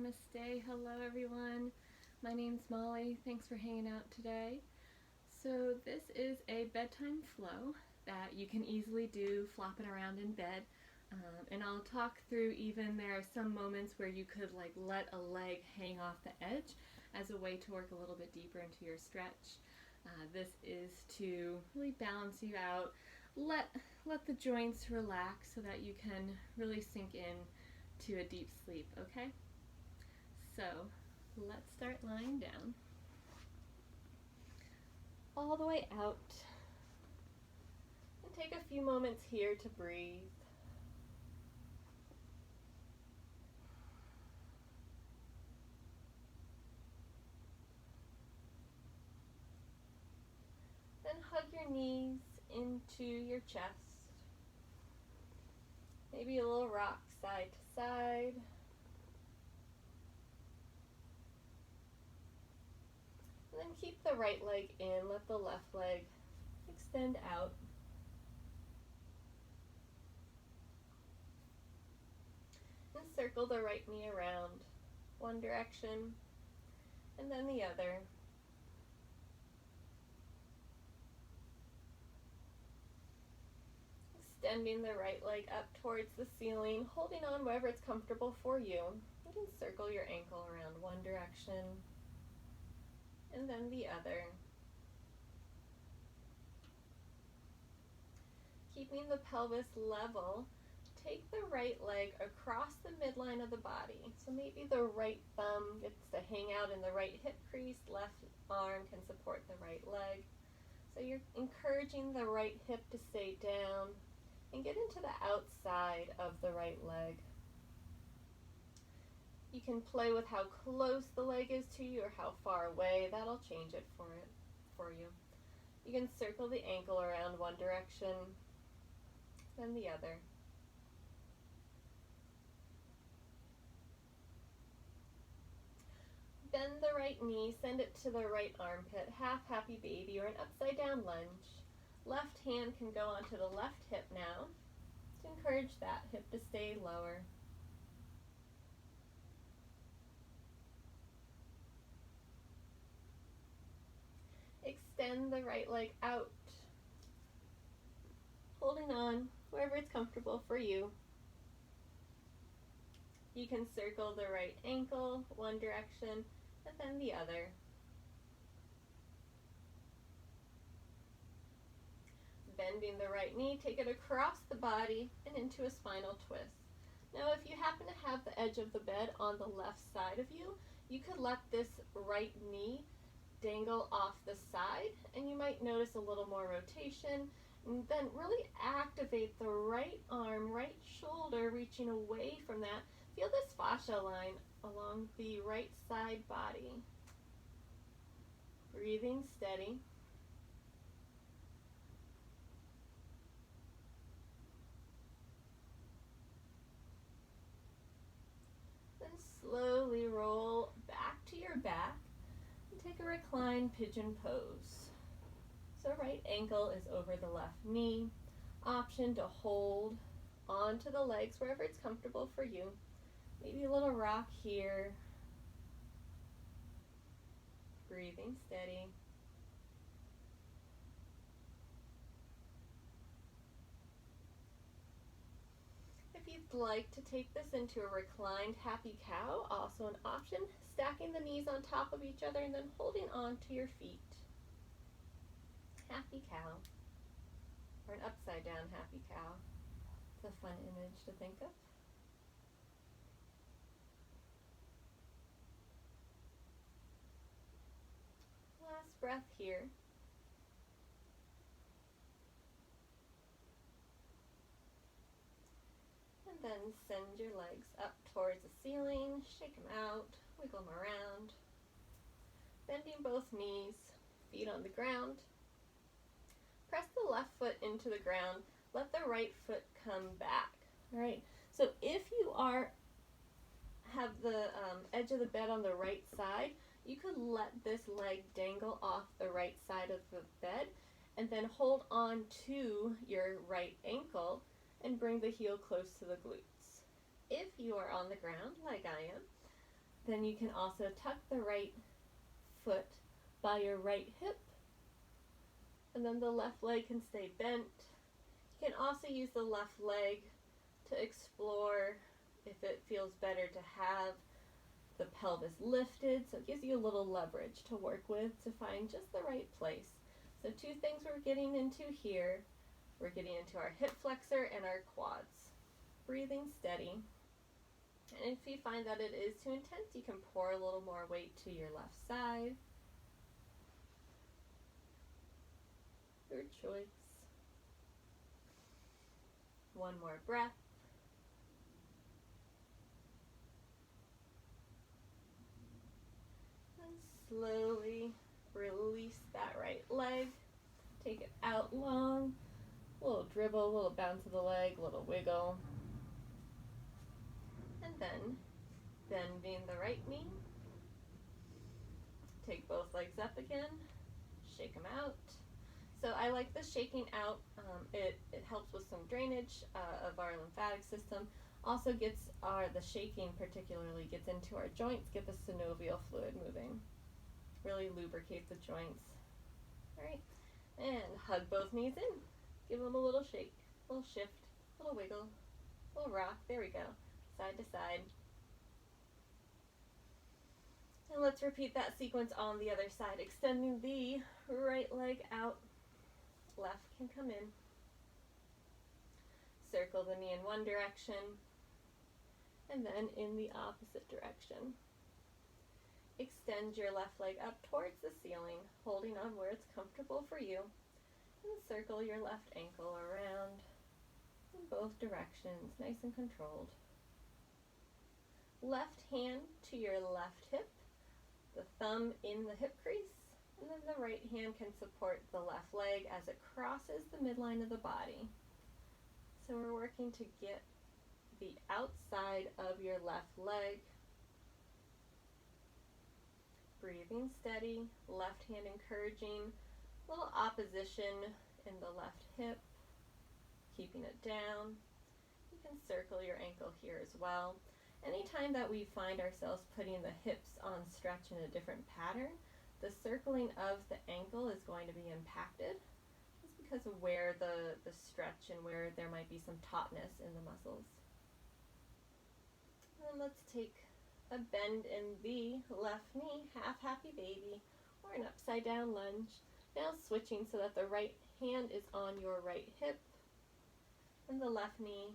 Namaste. Hello, everyone. My name's Molly. Thanks for hanging out today. So, this is a bedtime flow that you can easily do flopping around in bed. And I'll talk through even there are some moments where you could let a leg hang off the edge as a way to work a little bit deeper into your stretch. This is to really balance you out, let the joints relax so that you can really sink in to a deep sleep, okay? So let's start lying down. All the way out. And take a few moments here to breathe. Then hug your knees into your chest. Maybe a little rock side to side. And then keep the right leg in, let the left leg extend out. And circle the right knee around, one direction and then the other. Extending the right leg up towards the ceiling, holding on wherever it's comfortable for you. You can circle your ankle around one direction and then the other. Keeping the pelvis level, take the right leg across the midline of the body. So maybe the right thumb gets to hang out in the right hip crease, left arm can support the right leg. So you're encouraging the right hip to stay down and get into the outside of the right leg. You can play with how close the leg is to you or how far away. That'll change it for you. You can circle the ankle around one direction, then the other. Bend the right knee, send it to the right armpit, half happy baby or an upside down lunge. Left hand can go onto the left hip now to encourage that hip to stay lower. Extend the right leg out, holding on wherever it's comfortable for you. You can circle the right ankle one direction and then the other. Bending the right knee, take it across the body and into a spinal twist. Now if you happen to have the edge of the bed on the left side of you, you could let this right knee dangle off the side and you might notice a little more rotation, and then really activate the right arm, right shoulder reaching away from that. Feel this fascia line along the right side body. Breathing steady. Then slowly roll back to your back and take a reclined pigeon pose. So right ankle is over the left knee. Option to hold onto the legs wherever it's comfortable for you. Maybe a little rock here. Breathing steady. If you'd like to take this into a reclined happy cow, also an option, stacking the knees on top of each other and then holding on to your feet. Happy cow, or an upside down happy cow. It's a fun image to think of. Last breath here. And then send your legs up towards the ceiling, shake them out, wiggle them around. Bending both knees, feet on the ground. Press the left foot into the ground, let the right foot come back. All right, so if you have the edge of the bed on the right side, you could let this leg dangle off the right side of the bed and then hold on to your right ankle and bring the heel close to the glutes. If you are on the ground, like I am, Then you can also tuck the right foot by your right hip, and then the left leg can stay bent. You can also use the left leg to explore if it feels better to have the pelvis lifted, so it gives you a little leverage to work with to find just the right place. So two things we're getting into here. We're getting into our hip flexor and our quads. Breathing steady. And if you find that it is too intense, you can pour a little more weight to your left side. Your choice. One more breath. And slowly release that right leg. Take it out long. A little dribble, a little bounce of the leg, a little wiggle. And then bending the right knee. Take both legs up again. Shake them out. So I like the shaking out. It helps with some drainage of our lymphatic system. Also gets the shaking particularly gets into our joints, get the synovial fluid moving. Really lubricate the joints. All right, and hug both knees in. Give them a little shake, a little shift, a little wiggle, a little rock. There we go, side to side. And let's repeat that sequence on the other side, extending the right leg out. Left can come in. Circle the knee in one direction, and then in the opposite direction. Extend your left leg up towards the ceiling, holding on where it's comfortable for you, and circle your left ankle around in both directions, nice and controlled. Left hand to your left hip, the thumb in the hip crease, and then the right hand can support the left leg as it crosses the midline of the body. So we're working to get the outside of your left leg. Breathing steady, left hand encouraging, a little opposition in the left hip, keeping it down. You can circle your ankle here as well. Anytime that we find ourselves putting the hips on stretch in a different pattern, the circling of the ankle is going to be impacted just because of where the stretch and where there might be some tautness in the muscles. And let's take a bend in the left knee, half happy baby, or an upside down lunge. Now switching so that the right hand is on your right hip and the left knee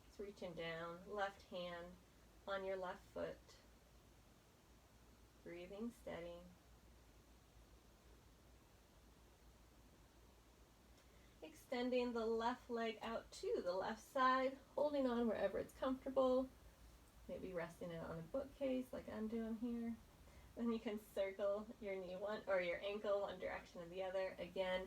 is reaching down, left hand on your left foot. Breathing steady. Extending the left leg out to the left side, holding on wherever it's comfortable. Maybe resting it on a bookcase like I'm doing here. Then you can circle your knee or your ankle one direction or the other. Again,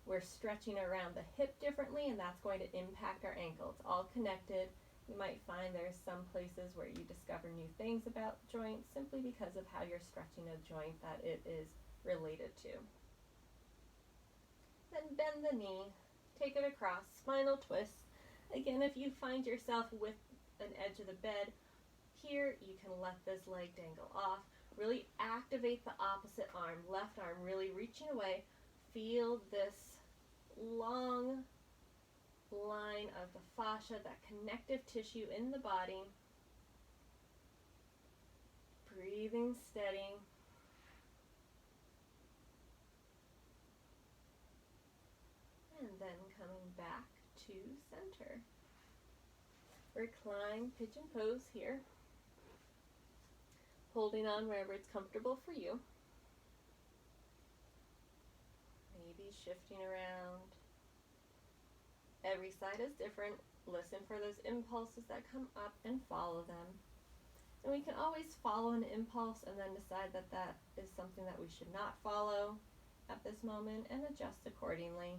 we're stretching around the hip differently, and that's going to impact our ankle. It's all connected. You might find there's some places where you discover new things about joints simply because of how you're stretching a joint that it is related to. Then bend the knee, take it across, spinal twist. Again, if you find yourself with an edge of the bed, here you can let this leg dangle off. Really activate the opposite arm, left arm really reaching away. Feel this long line of the fascia, that connective tissue in the body. Breathing steady. And then coming back to center. Recline pigeon pose here. Holding on wherever it's comfortable for you. Maybe shifting around. Every side is different. Listen for those impulses that come up and follow them. And we can always follow an impulse and then decide that that is something that we should not follow at this moment and adjust accordingly.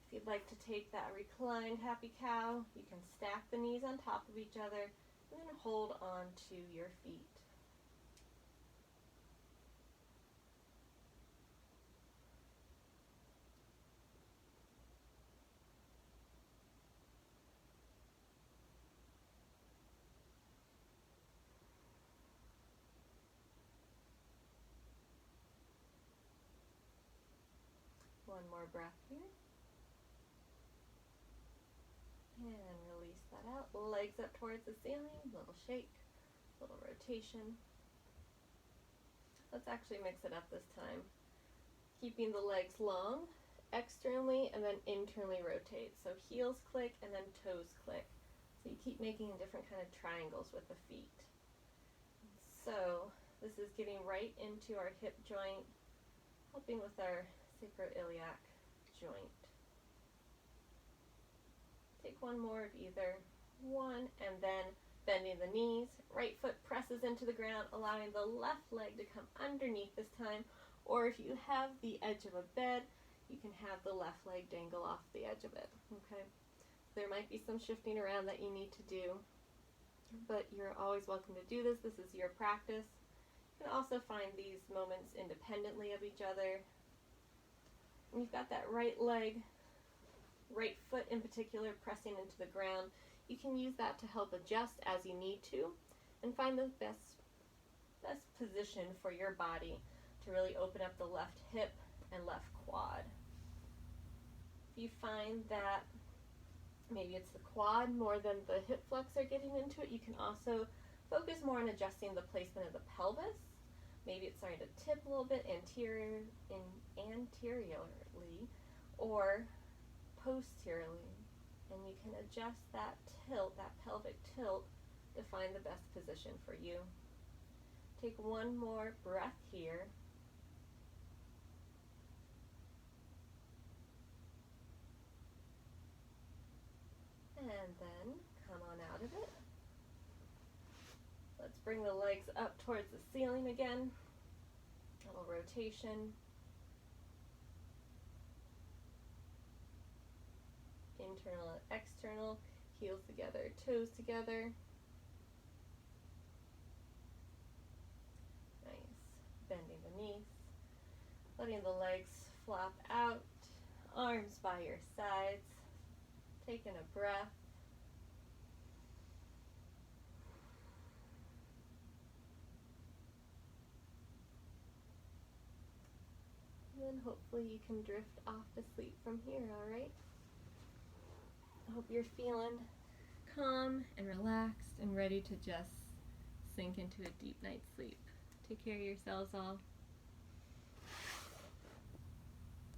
If you'd like to take that reclined happy cow, you can stack the knees on top of each other and then hold on to your feet. more breath here. And release that out. Legs up towards the ceiling, little shake, little rotation. Let's actually mix it up this time. Keeping the legs long, externally and then internally rotate. So heels click and then toes click. So you keep making different kind of triangles with the feet. So this is getting right into our hip joint, helping with our sacroiliac joint. Take one more of either one, and then bending the knees, right foot presses into the ground, allowing the left leg to come underneath this time, or if you have the edge of a bed, you can have the left leg dangle off the edge of it, okay? There might be some shifting around that you need to do, but you're always welcome to do this. This is your practice. You can also find these moments independently of each other. And you've got that right leg, right foot in particular, pressing into the ground. You can use that to help adjust as you need to and find the best position for your body to really open up the left hip and left quad. If you find that maybe it's the quad more than the hip flexor getting into it, you can also focus more on adjusting the placement of the pelvis. Maybe it's starting to tip a little bit anteriorly or posteriorly. And you can adjust that tilt, that pelvic tilt, to find the best position for you. Take one more breath here. And then come on out of it. Let's bring the legs up towards the ceiling again. A little rotation. Internal and external, heels together, toes together. Nice. Bending the knees, letting the legs flop out, arms by your sides, taking a breath. And then hopefully you can drift off to sleep from here, all right? I hope you're feeling calm and relaxed and ready to just sink into a deep night's sleep. Take care of yourselves all.